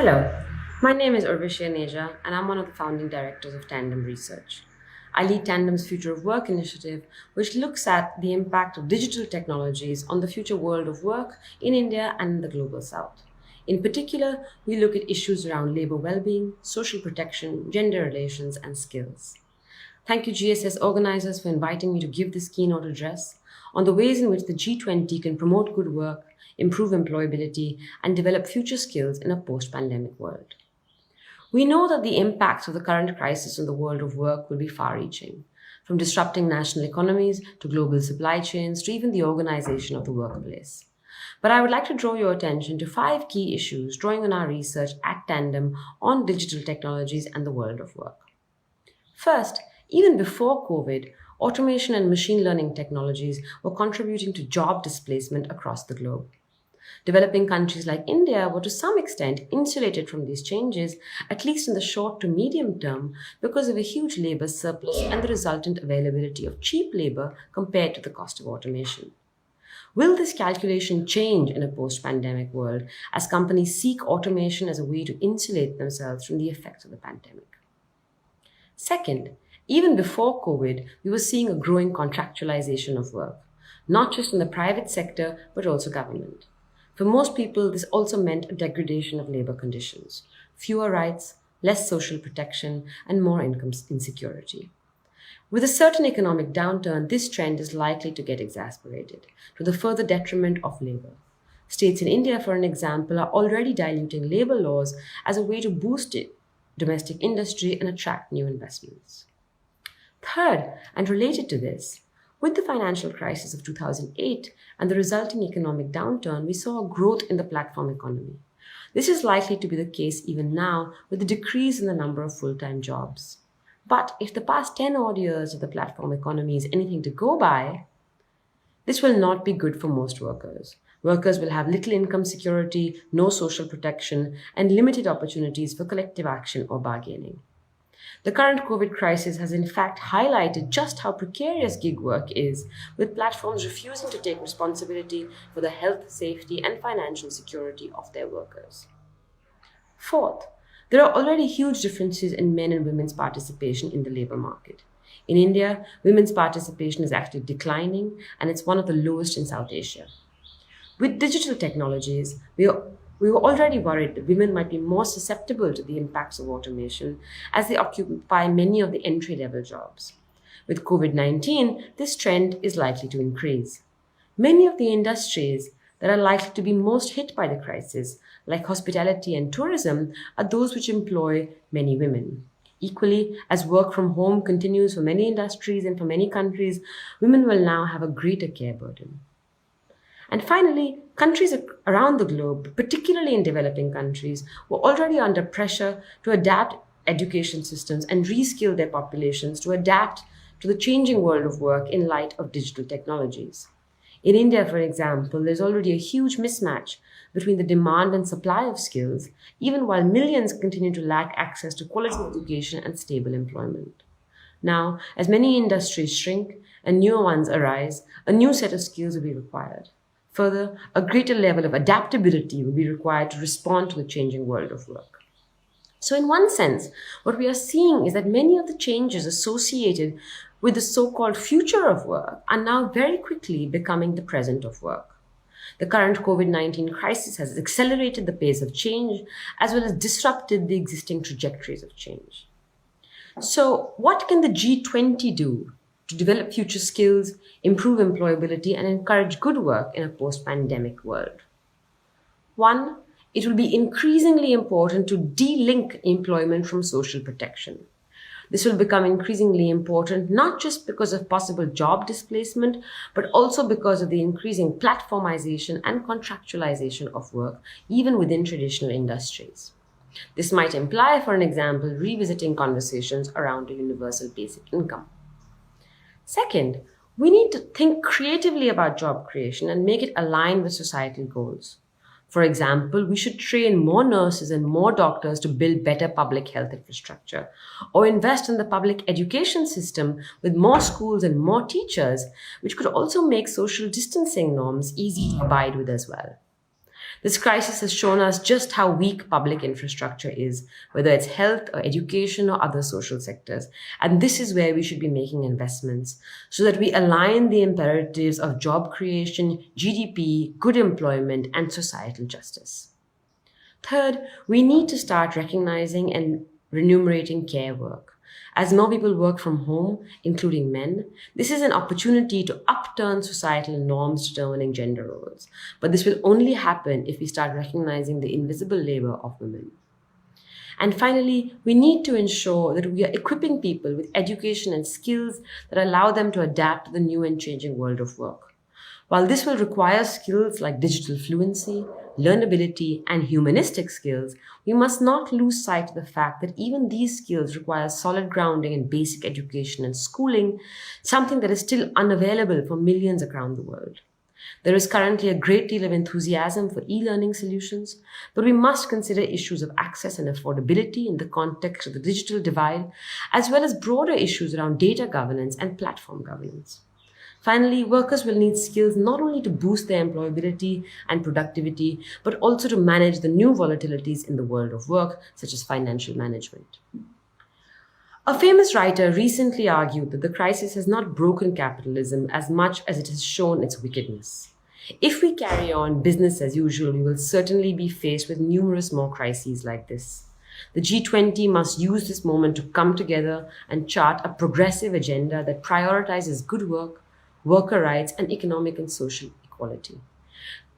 Hello, my name is Urvashi Aneja, and I'm one of the founding directors of Tandem Research. I lead Tandem's Future of Work initiative, which looks at the impact of digital technologies on the future world of work in India and in the global south. In particular, we look at issues around labor well-being, social protection, gender relations, and skills. Thank you, GSS organizers, for inviting me to give this keynote address on the ways in which the G20 can promote good work, improve employability, and develop future skills in a post pandemic world. We know that the impacts of the current crisis on the world of work will be far reaching, from disrupting national economies to global supply chains to even the organization of the workplace. But I would like to draw your attention to five key issues drawing on our research at Tandem on digital technologies and the world of work. First, even before COVID, automation and machine learning technologies were contributing to job displacement across the globe. Developing countries like India were to some extent insulated from these changes, at least in the short to medium term, because of a huge labor surplus and the resultant availability of cheap labor compared to the cost of automation. Will this calculation change in a post pandemic world as companies seek automation as a way to insulate themselves from the effects of the pandemic? Second, even before COVID, we were seeing a growing contractualization of work, not just in the private sector, but also government. For most people, this also meant a degradation of labor conditions, fewer rights, less social protection, and more income insecurity. With a certain economic downturn, this trend is likely to get exacerbated, to the further detriment of labor. States in India, for an example, are already diluting labor laws as a way to boost domestic industry and attract new investments. Third, and related to this, with the financial crisis of 2008 and the resulting economic downturn, we saw a growth in the platform economy. This is likely to be the case even now with the decrease in the number of full-time jobs. But if the past 10 odd years of the platform economy is anything to go by, this will not be good for most workers. Workers will have little income security, no social protection, and limited opportunities for collective action or bargaining. The current COVID crisis has in fact highlighted just how precarious gig work is, with platforms refusing to take responsibility for the health, safety, and financial security of their workers. Fourth, there are already huge differences in men and women's participation in the labor market. In India, women's participation is actually declining, and it's one of the lowest in South Asia. With digital technologies, we were already worried that women might be more susceptible to the impacts of automation as they occupy many of the entry-level jobs. With COVID-19, this trend is likely to increase. Many of the industries that are likely to be most hit by the crisis, like hospitality and tourism, are those which employ many women. Equally, as work from home continues for many industries and for many countries, women will now have a greater care burden. And finally, countries around the globe, particularly in developing countries, were already under pressure to adapt education systems and reskill their populations to adapt to the changing world of work in light of digital technologies. In India, for example, there's already a huge mismatch between the demand and supply of skills, even while millions continue to lack access to quality education and stable employment. Now, as many industries shrink and newer ones arise, a new set of skills will be required. Further, a greater level of adaptability will be required to respond to the changing world of work. So, in one sense, what we are seeing is that many of the changes associated with the so-called future of work are now very quickly becoming the present of work. The current COVID-19 crisis has accelerated the pace of change as well as disrupted the existing trajectories of change. So, what can the G20 do to develop future skills, improve employability, and encourage good work in a post-pandemic world? One, it will be increasingly important to de-link employment from social protection. This will become increasingly important not just because of possible job displacement, but also because of the increasing platformization and contractualization of work, even within traditional industries. This might imply, for an example, revisiting conversations around a universal basic income. Second, we need to think creatively about job creation and make it align with societal goals. For example, we should train more nurses and more doctors to build better public health infrastructure, or invest in the public education system with more schools and more teachers, which could also make social distancing norms easy to abide with as well. This crisis has shown us just how weak public infrastructure is, whether it's health or education or other social sectors. And this is where we should be making investments so that we align the imperatives of job creation, GDP, good employment, and societal justice. Third, we need to start recognizing and remunerating care work. As more people work from home, including men, this is an opportunity to upturn societal norms determining gender roles. But this will only happen if we start recognizing the invisible labor of women. And finally, we need to ensure that we are equipping people with education and skills that allow them to adapt to the new and changing world of work. While this will require skills like digital fluency, learnability, and humanistic skills, we must not lose sight of the fact that even these skills require solid grounding in basic education and schooling, something that is still unavailable for millions around the world. There is currently a great deal of enthusiasm for e-learning solutions, but we must consider issues of access and affordability in the context of the digital divide, as well as broader issues around data governance and platform governance. Finally, workers will need skills not only to boost their employability and productivity, but also to manage the new volatilities in the world of work, such as financial management. A famous writer recently argued that the crisis has not broken capitalism as much as it has shown its wickedness. If we carry on business as usual, we will certainly be faced with numerous more crises like this. The G20 must use this moment to come together and chart a progressive agenda that prioritizes good work, worker rights, and economic and social equality.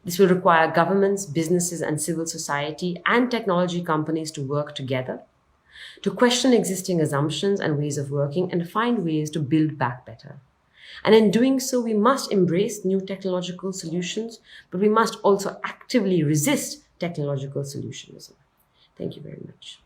This will require governments, businesses, and civil society and technology companies to work together, to question existing assumptions and ways of working, and find ways to build back better. And in doing so, we must embrace new technological solutions, but we must also actively resist technological solutionism. Thank you very much.